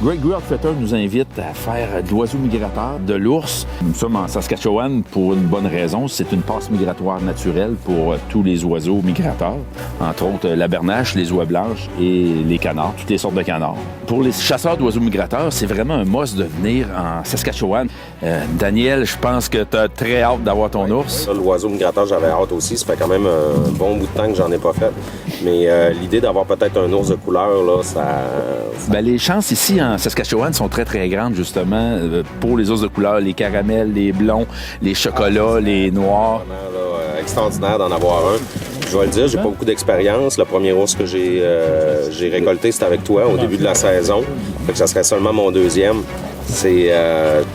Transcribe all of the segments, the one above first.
Great Grill Outfitters nous invite à faire de l'oiseau migrateur, de l'ours. Nous sommes en Saskatchewan pour une bonne raison. C'est une passe migratoire naturelle pour tous les oiseaux migrateurs, entre autres la bernache, les oies blanches et les canards, toutes les sortes de canards. Pour les chasseurs d'oiseaux migrateurs, c'est vraiment un must de venir en Saskatchewan. Daniel, je pense que tu as très hâte d'avoir ton ours. L'oiseau migrateur, j'avais hâte aussi. Ça fait quand même un bon bout de temps que j'en ai pas fait. Mais l'idée d'avoir peut-être un ours de couleur, là, ça... Bien, les chances ici en Saskatchewan sont très, très grandes, justement, pour les ours de couleur, les caramels, les blonds, les chocolats, les noirs. Vraiment, là, extraordinaire d'en avoir un. Je vais le dire, j'ai pas beaucoup d'expérience. Le premier ours que j'ai récolté, c'était avec toi au début de la saison. Fait que ça serait seulement mon deuxième. C'est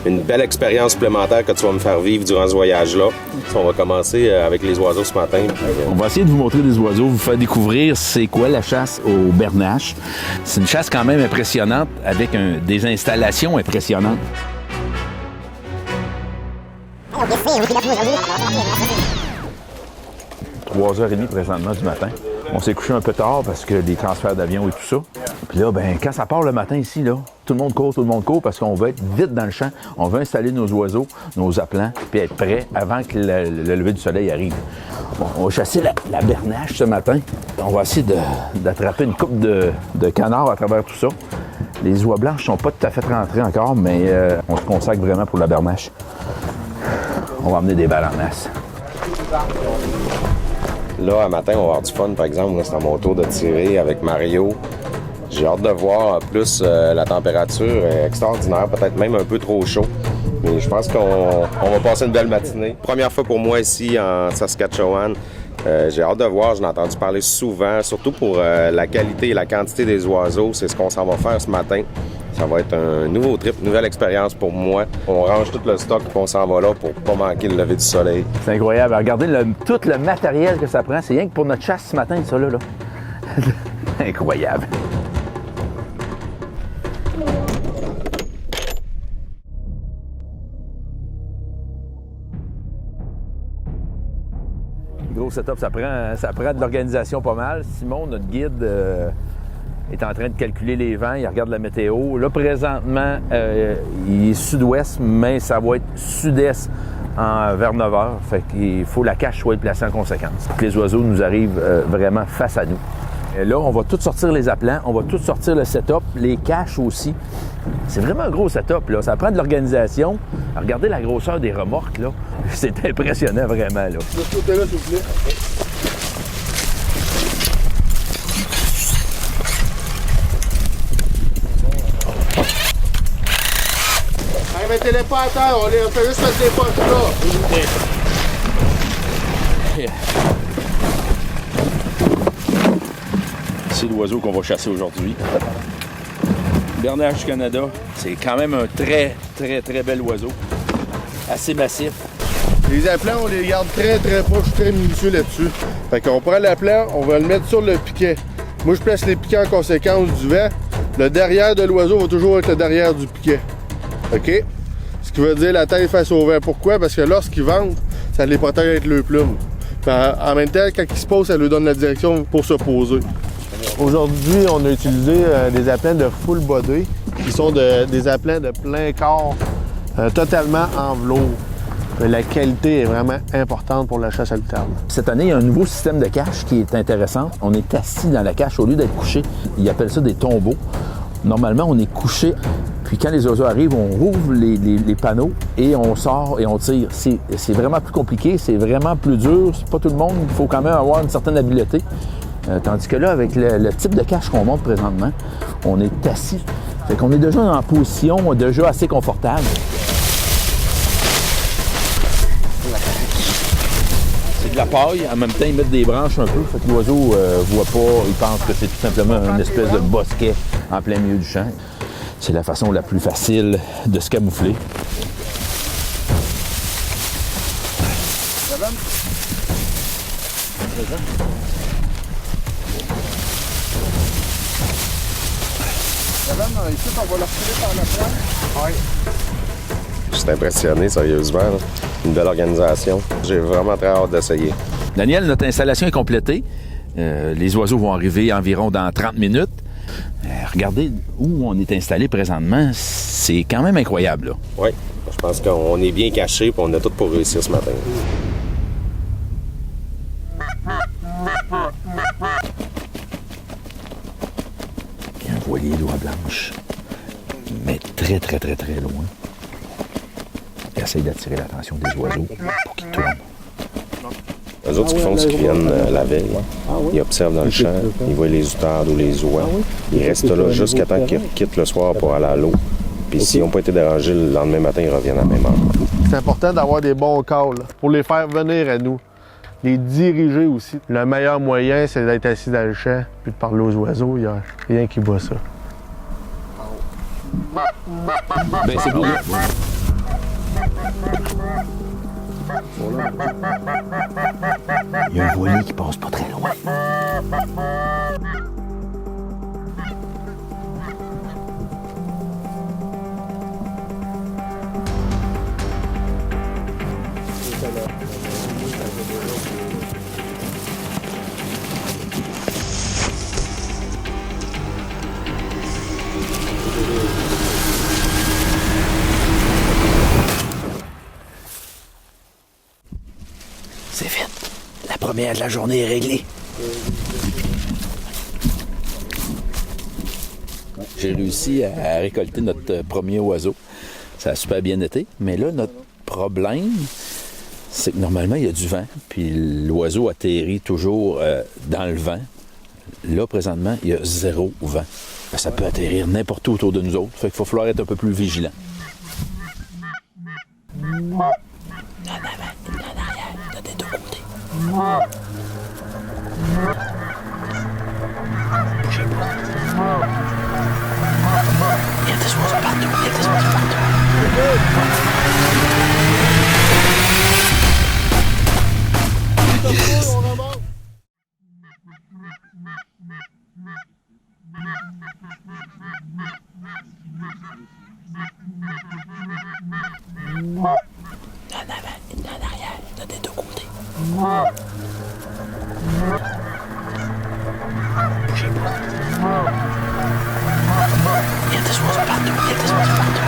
une belle expérience supplémentaire que tu vas me faire vivre durant ce voyage-là. On va commencer avec les oiseaux ce matin. On va essayer de vous montrer des oiseaux, vous faire découvrir c'est quoi la chasse au bernache. C'est une chasse quand même impressionnante avec des installations impressionnantes. 3h30 présentement du matin. On s'est couché un peu tard parce que des transferts d'avion et tout ça. Puis là, ben, quand ça part le matin ici, là, tout le monde court parce qu'on veut être vite dans le champ. On veut installer nos oiseaux, nos appelants, puis être prêts avant que le lever du soleil arrive. Bon, on va chasser la bernache ce matin. On va essayer d'attraper une coupe de canards à travers tout ça. Les oies blanches ne sont pas tout à fait rentrées encore, mais on se consacre vraiment pour la bernache. On va emmener des balles en masse. Là, à matin, on va avoir du fun, par exemple. Là, c'est à mon tour de tirer avec Mario. J'ai hâte de voir. En plus, la température est extraordinaire, peut-être même un peu trop chaud. Mais je pense qu'on va passer une belle matinée. Première fois pour moi ici en Saskatchewan. J'ai hâte de voir. J'en ai entendu parler souvent, surtout pour la qualité et la quantité des oiseaux. C'est ce qu'on s'en va faire ce matin. Ça va être un nouveau trip, une nouvelle expérience pour moi. On range tout le stock et on s'en va là pour pas manquer le lever du soleil. C'est incroyable. Regardez tout le matériel que ça prend. C'est rien que pour notre chasse ce matin, ça là. Incroyable. Gros setup, ça prend de l'organisation pas mal. Simon, notre guide, est en train de calculer les vents, il regarde la météo. Là, présentement, il est sud-ouest, mais ça va être sud-est vers 9 h. Fait qu'il faut que la cache soit placée en conséquence. Que les oiseaux nous arrivent vraiment face à nous. Et là, on va tout sortir les appelants, on va tout sortir le setup, les caches aussi. C'est vraiment un gros setup, là. Ça prend de l'organisation. Regardez la grosseur des remorques, là. C'est impressionnant, vraiment, là. De ce côté-là, s'il vous plaît. Mettez-les pas à terre, on fait juste mettre les poches là. C'est l'oiseau qu'on va chasser aujourd'hui. Bernache du Canada, c'est quand même un très, très, très bel oiseau. Assez massif. Les appelants, on les garde très, très proches, très minutieux là-dessus. Fait qu'on prend l'appelant, on va le mettre sur le piquet. Moi, je place les piquets en conséquence du vent. Le derrière de l'oiseau va toujours être le derrière du piquet. OK? Ce qui veut dire la tête face au vent. Pourquoi? Parce que lorsqu'ils ventent, ça les protège avec le plume. En même temps, quand ils se posent, ça leur donne la direction pour se poser. Aujourd'hui, on a utilisé des appelants de full body, qui sont des appelants de plein corps, totalement en velours. La qualité est vraiment importante pour la chasse à l'iterne. Cette année, il y a un nouveau système de cache qui est intéressant. On est assis dans la cache au lieu d'être couché. Ils appellent ça des tombeaux. Normalement, on est couché. Puis quand les oiseaux arrivent, on rouvre les panneaux et on sort et on tire. C'est vraiment plus compliqué, c'est vraiment plus dur. C'est pas tout le monde, il faut quand même avoir une certaine habileté. Tandis que là, avec le type de cache qu'on monte présentement, on est assis. Fait qu'on est déjà en position déjà assez confortable. C'est de la paille, en même temps, ils mettent des branches un peu. Fait que l'oiseau voit pas, il pense que c'est tout simplement une espèce de bosquet en plein milieu du champ. C'est la façon la plus facile de se camoufler. Ici, on va leur tirer par la pointe. Oui. Je suis impressionné, sérieusement. Là. Une belle organisation. J'ai vraiment très hâte d'essayer. Daniel, notre installation est complétée. Les oiseaux vont arriver environ dans 30 minutes. regardez où on est installé présentement, c'est quand même incroyable, là. Oui, je pense qu'on est bien caché et on a tout pour réussir ce matin. Il y a un voilier d'oie blanche, mais très, très, très, très loin. Il essaye d'attirer l'attention des oiseaux pour qu'ils tournent. Eux autres, ce qu'ils font, c'est qu'ils viennent la veille. Ils observent dans le champ, ils voient les outardes ou les oies. Ils restent là jusqu'à temps qu'ils quittent le soir pour aller à l'eau. Puis s'ils n'ont pas été dérangés, le lendemain matin, ils reviennent à la même heure. C'est important d'avoir des bons calls pour les faire venir à nous. Les diriger aussi. Le meilleur moyen, c'est d'être assis dans le champ puis de parler aux oiseaux. Il n'y a rien qui bat ça. Ben, c'est beau. Il y a un voilier qui passe pas très loin. C'est fait. La première de la journée est réglée. J'ai réussi à récolter notre premier oiseau. Ça a super bien été. Mais là, notre problème, c'est que normalement, il y a du vent. Puis l'oiseau atterrit toujours dans le vent. Là, présentement, il y a 0 vent. Ça peut atterrir n'importe où autour de nous autres. Fait qu'il va falloir être un peu plus vigilant. En avant, en arrière, des deux côtés. Bougez pas. Il y a des oiseaux partout, il y a des oiseaux partout. Yes! En avant, en arrière, des deux côtés. Bougez pas. Il y a des oiseaux partout, il y a des oiseaux partout.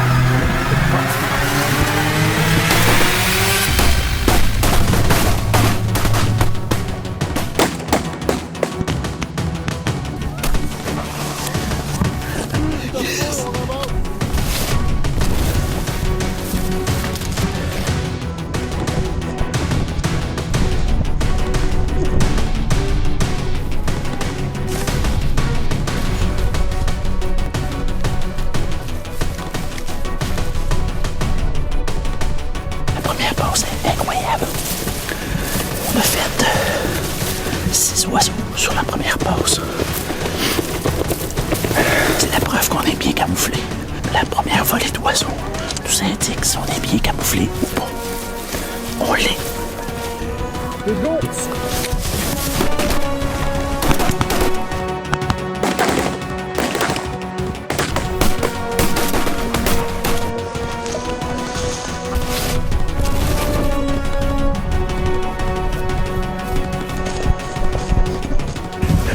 On a fait 6 oiseaux sur la première pause. C'est la preuve qu'on est bien camouflé. La première volée d'oiseaux nous indique si on est bien camouflé ou pas. On l'est.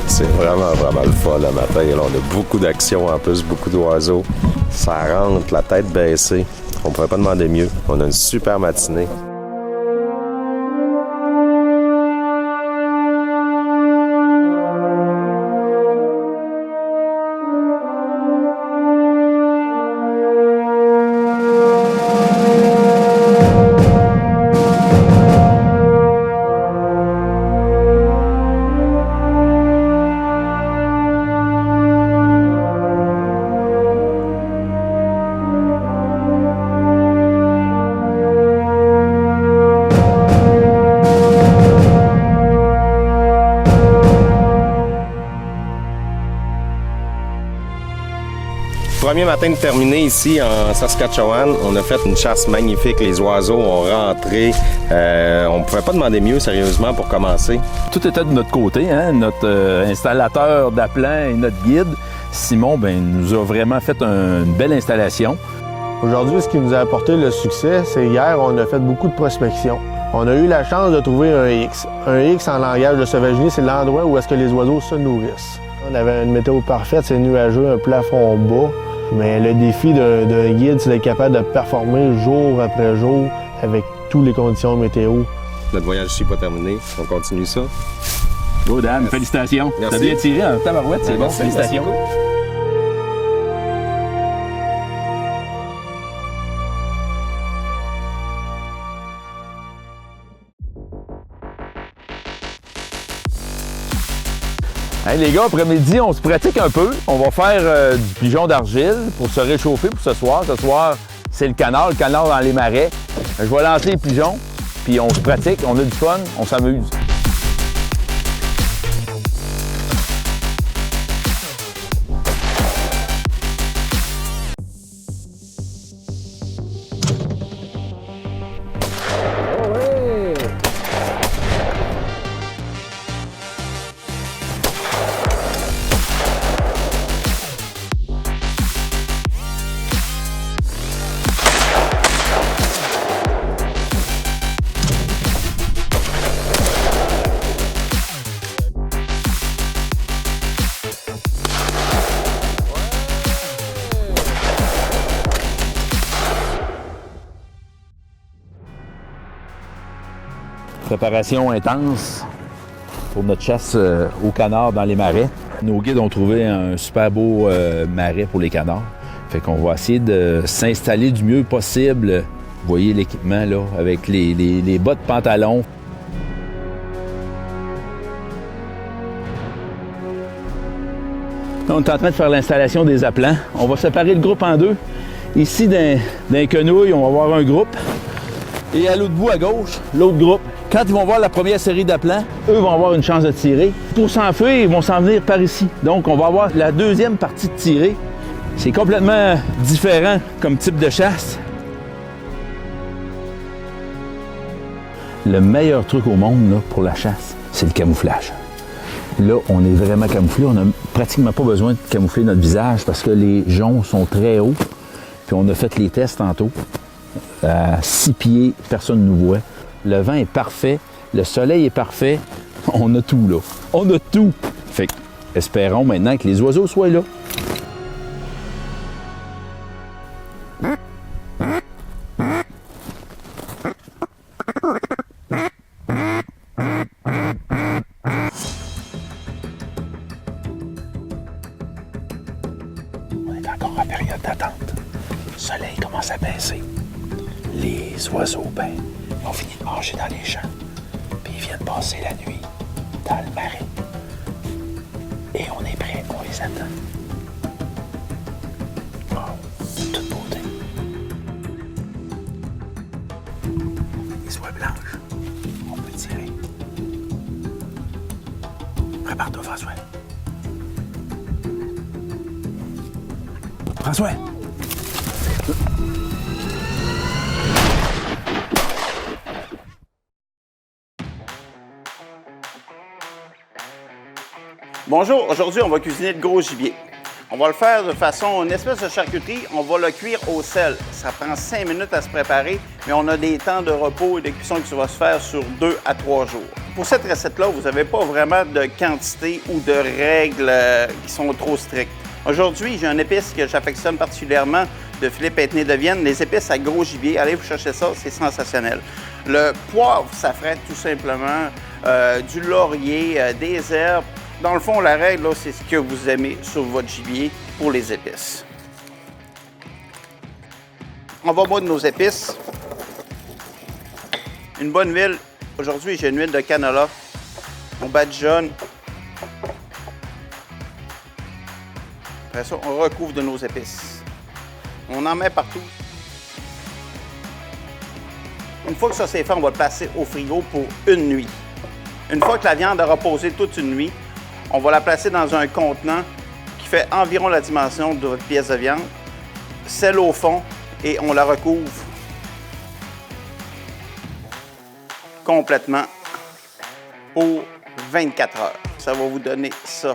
C'est vraiment le fun le matin. Là, on a beaucoup d'actions en plus, beaucoup d'oiseaux. Ça rentre, la tête baissée. On ne pourrait pas demander mieux. On a une super matinée. Premier matin de terminé ici en Saskatchewan, on a fait une chasse magnifique. Les oiseaux ont rentré. On ne pouvait pas demander mieux, sérieusement, pour commencer. Tout était de notre côté, hein? Notre installateur d'appelant et notre guide, Simon, nous a vraiment fait une belle installation. Aujourd'hui, ce qui nous a apporté le succès, c'est hier, on a fait beaucoup de prospection. On a eu la chance de trouver un X. Un X en langage de sauvagerie, c'est l'endroit où est-ce que les oiseaux se nourrissent. On avait une météo parfaite, c'est nuageux, un plafond bas. Mais le défi d'un guide, c'est d'être capable de performer jour après jour avec toutes les conditions météo. Notre voyage ici n'est pas terminé. On continue ça. Beau, Dan. Félicitations. Merci. T'as bien tiré en tabarouette, c'est bon. Merci. Félicitations. Hey, les gars, après-midi, on se pratique un peu. On va faire du pigeon d'argile pour se réchauffer pour ce soir. Ce soir, c'est le canard dans les marais. Je vais lancer les pigeons, puis on se pratique, on a du fun, on s'amuse. Préparation intense pour notre chasse aux canards dans les marais. Nos guides ont trouvé un super beau marais pour les canards. Fait qu'on va essayer de s'installer du mieux possible. Vous voyez l'équipement là, avec les bas de pantalon. On est en train de faire l'installation des appelants. On va séparer le groupe en deux. Ici, dans les quenouilles, on va avoir un groupe. Et à l'autre bout, à gauche, l'autre groupe. Quand ils vont voir la première série d'appelants, eux vont avoir une chance de tirer. Pour s'enfuir, ils vont s'en venir par ici. Donc, on va avoir la deuxième partie de tirer. C'est complètement différent comme type de chasse. Le meilleur truc au monde là, pour la chasse, c'est le camouflage. Là, on est vraiment camouflé. On n'a pratiquement pas besoin de camoufler notre visage parce que les joncs sont très hauts. Puis on a fait les tests tantôt. À 6 pieds, personne ne nous voit. Le vent est parfait, le soleil est parfait. On a tout, là. On a tout. Fait que, espérons maintenant que les oiseaux soient là. On est encore en période d'attente. Le soleil commence à baisser. Les oiseaux, ben, ont fini de manger dans les champs. Puis ils viennent passer la nuit dans le marais. Et on est prêt, on les attend. Wow, toute beauté. Les oies blanches, on peut tirer. Prépare-toi, François. François! Bonjour, aujourd'hui on va cuisiner le gros gibier. On va le faire de façon, une espèce de charcuterie, on va le cuire au sel. Ça prend 5 minutes à se préparer, mais on a des temps de repos et de cuisson qui va se faire sur 2 à 3 jours. Pour cette recette-là, vous n'avez pas vraiment de quantité ou de règles qui sont trop strictes. Aujourd'hui, j'ai une épice que j'affectionne particulièrement de Philippe Etienne de Vienne, les épices à gros gibier. Allez vous chercher ça, c'est sensationnel. Le poivre, ça ferait tout simplement du laurier, des herbes. Dans le fond, la règle, c'est ce que vous aimez sur votre gibier pour les épices. On va boire de nos épices. Une bonne huile. Aujourd'hui, j'ai une huile de canola. On badigeonne. Après ça, on recouvre de nos épices. On en met partout. Une fois que ça c'est fait, on va le placer au frigo pour une nuit. Une fois que la viande a reposé toute une nuit, on va la placer dans un contenant qui fait environ la dimension de votre pièce de viande, sel au fond, et on la recouvre complètement pour 24 heures. Ça va vous donner ça.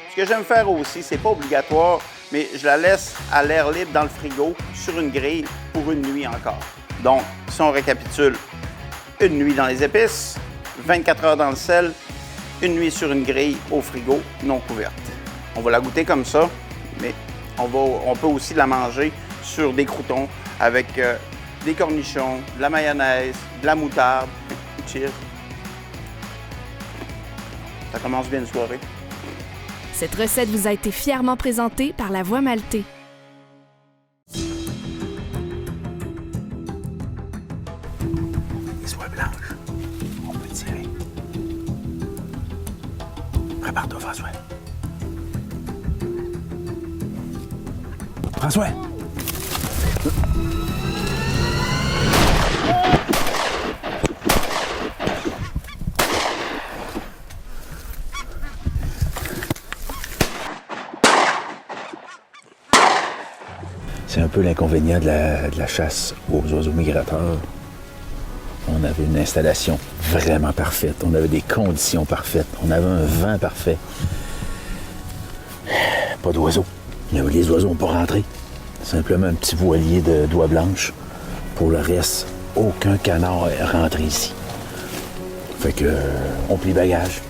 Ce que j'aime faire aussi, c'est pas obligatoire, mais je la laisse à l'air libre dans le frigo sur une grille pour une nuit encore. Donc, si on récapitule, une nuit dans les épices, 24 heures dans le sel, une nuit sur une grille au frigo non couverte. On va la goûter comme ça, mais on peut aussi la manger sur des croûtons avec des cornichons, de la mayonnaise, de la moutarde. Cheers! Ça commence bien une soirée. Cette recette vous a été fièrement présentée par La Voie Maltais. Les soies blanches, on peut tirer. Prépare-toi, François. François! C'est un peu l'inconvénient de la chasse aux oiseaux migrateurs. On avait une installation vraiment parfaite. On avait des conditions parfaites. On avait un vent parfait. Pas d'oiseaux. Les oiseaux n'ont pas rentré. Simplement un petit voilier de doigts blanches. Pour le reste, aucun canard est rentré ici. Fait que, on plie bagage.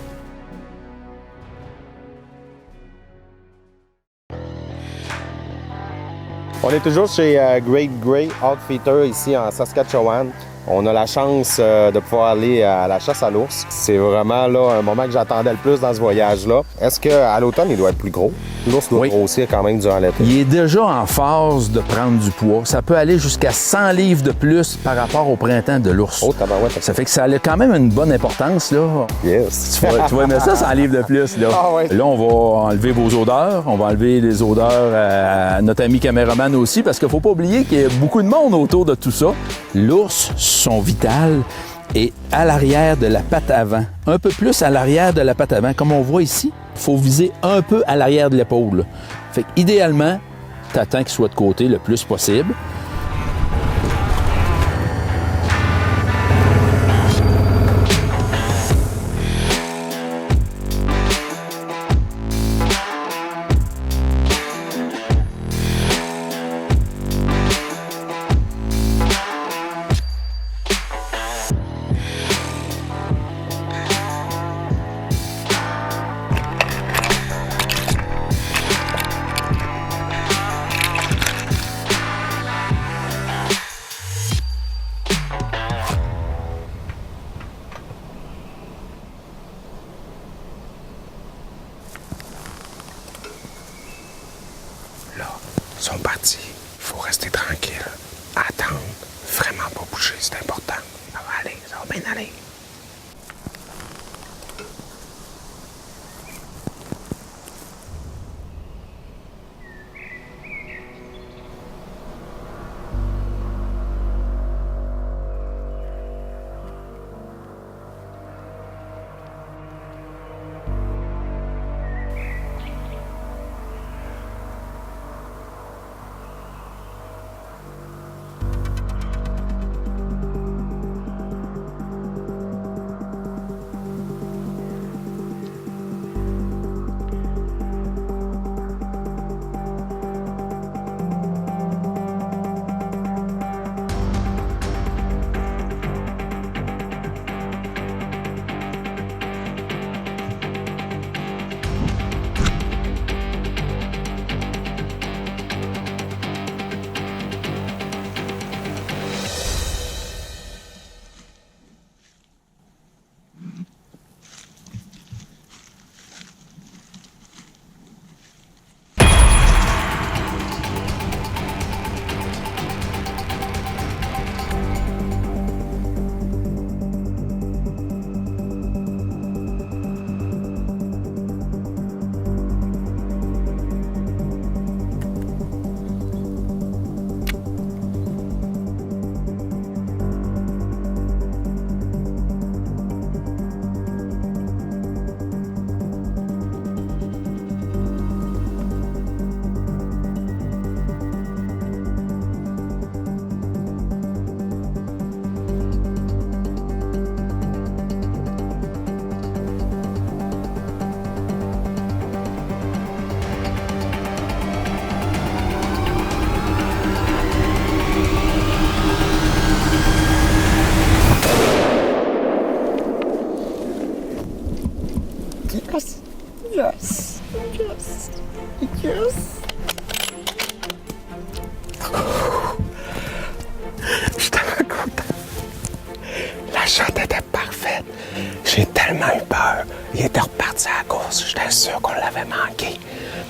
On est toujours chez Great Grey Outfitter ici en Saskatchewan. On a la chance de pouvoir aller à la chasse à l'ours. C'est vraiment là un moment que j'attendais le plus dans ce voyage-là. Est-ce qu'à l'automne, il doit être plus gros? L'ours doit grossir quand même durant l'été. Il est déjà en phase de prendre du poids. Ça peut aller jusqu'à 100 livres de plus par rapport au printemps de l'ours. Oh, tabarouette. Ça fait que ça a quand même une bonne importance, là. Yes. Tu vas aimer ça, 100 livres de plus, là. Ah ouais. Là, on va enlever vos odeurs. On va enlever les odeurs à notre ami caméraman aussi, parce qu'il ne faut pas oublier qu'il y a beaucoup de monde autour de tout ça. L'ours, son vital est à l'arrière de la patte avant. Un peu plus à l'arrière de la patte avant. Comme on voit ici, il faut viser un peu à l'arrière de l'épaule. Fait qu'idéalement, tu attends qu'il soit de côté le plus possible. Là, ils sont partis. Il faut rester tranquille. Attendre. Vraiment pas bouger, c'est important. Ça va aller, ça va bien aller. Je suis tellement content. La shot était parfaite. J'ai tellement eu peur. Il était reparti à la course. J'étais sûr qu'on l'avait manqué.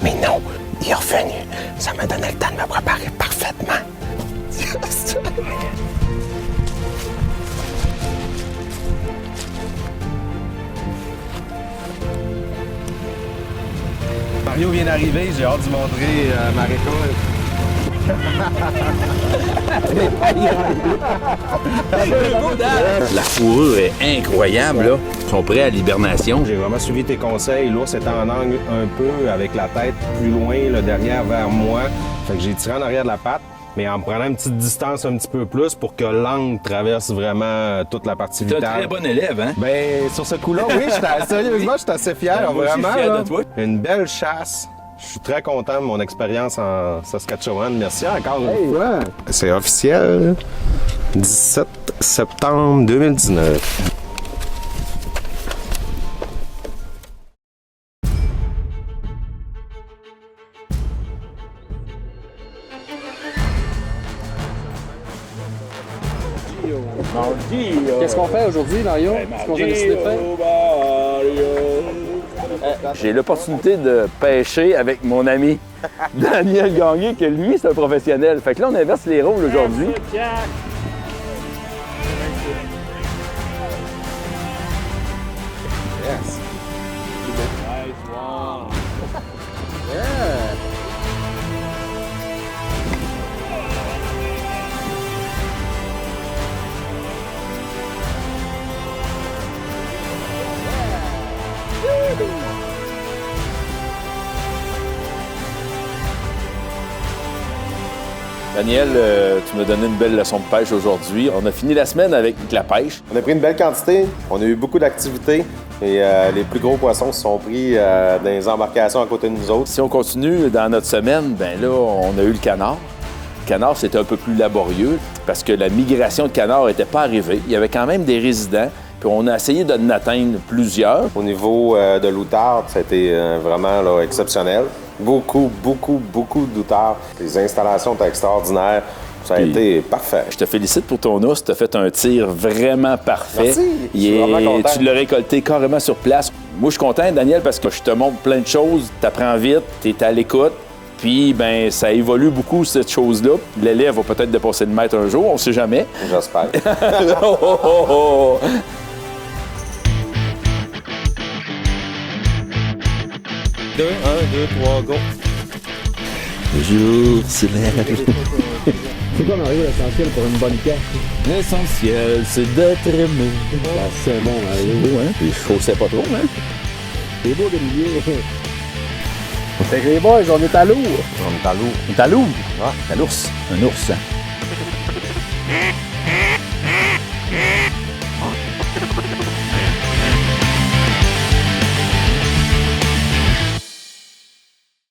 Mais non, il est revenu. Ça m'a donné le temps de me préparer parfaitement. Mario vient d'arriver, j'ai hâte de montrer ma récolte. La fourrure est incroyable, là. Ils sont prêts à l'hibernation. J'ai vraiment suivi tes conseils. L'ours était en angle un peu, avec la tête plus loin, le derrière vers moi. Fait que j'ai tiré en arrière de la patte, mais en me prenant une petite distance un petit peu plus pour que l'angle traverse vraiment toute la partie T'es un vitale. très bon élève, hein? Ben, sur ce coup-là, oui, sérieusement, j'étais assez fier, Moi aussi, vraiment. fier là. de toi. Une belle chasse. Je suis très content de mon expérience en Saskatchewan. Merci encore une fois. C'est officiel. 17 septembre 2019. Qu'est-ce qu'on fait aujourd'hui, Mario? Qu'est-ce qu'on a décidé de faire? J'ai l'opportunité de pêcher avec mon ami Daniel Gagné, que lui, c'est un professionnel. Fait que là, on inverse les rôles aujourd'hui. Daniel, tu m'as donné une belle leçon de pêche aujourd'hui. On a fini la semaine avec la pêche. On a pris une belle quantité, on a eu beaucoup d'activités et les plus gros poissons se sont pris dans les embarcations à côté de nous autres. Si on continue dans notre semaine, ben là, on a eu le canard. Le canard, c'était un peu plus laborieux parce que la migration de canards n'était pas arrivée. Il y avait quand même des résidents, puis on a essayé d'en atteindre plusieurs. Au niveau de l'outarde, ça a été vraiment là, exceptionnel. Beaucoup d'outardes. Les installations étaient extraordinaires. Ça a Puis, été parfait. Je te félicite pour ton ours. Tu as fait un tir vraiment parfait. Merci. Je suis vraiment content. Tu l'as récolté carrément sur place. Moi, je suis content, Daniel, parce que je te montre plein de choses. Tu apprends vite, tu es à l'écoute. Puis, ben, ça évolue beaucoup, cette chose-là. L'élève va peut-être dépasser le maître un jour, on ne sait jamais. J'espère. Oh, oh, oh, oh. Un, deux, trois, go. Bonjour, c'est C'est quoi, Mario, l'essentiel pour une bonne carte? L'essentiel, c'est d'être aimé. C'est bon, Mario. Hein? Puis je chaussais pas trop, hein? C'est beau de lier. Fait que les boys, on est à l'eau. On est à l'eau. On est à l'eau. À l'ours. Un ours.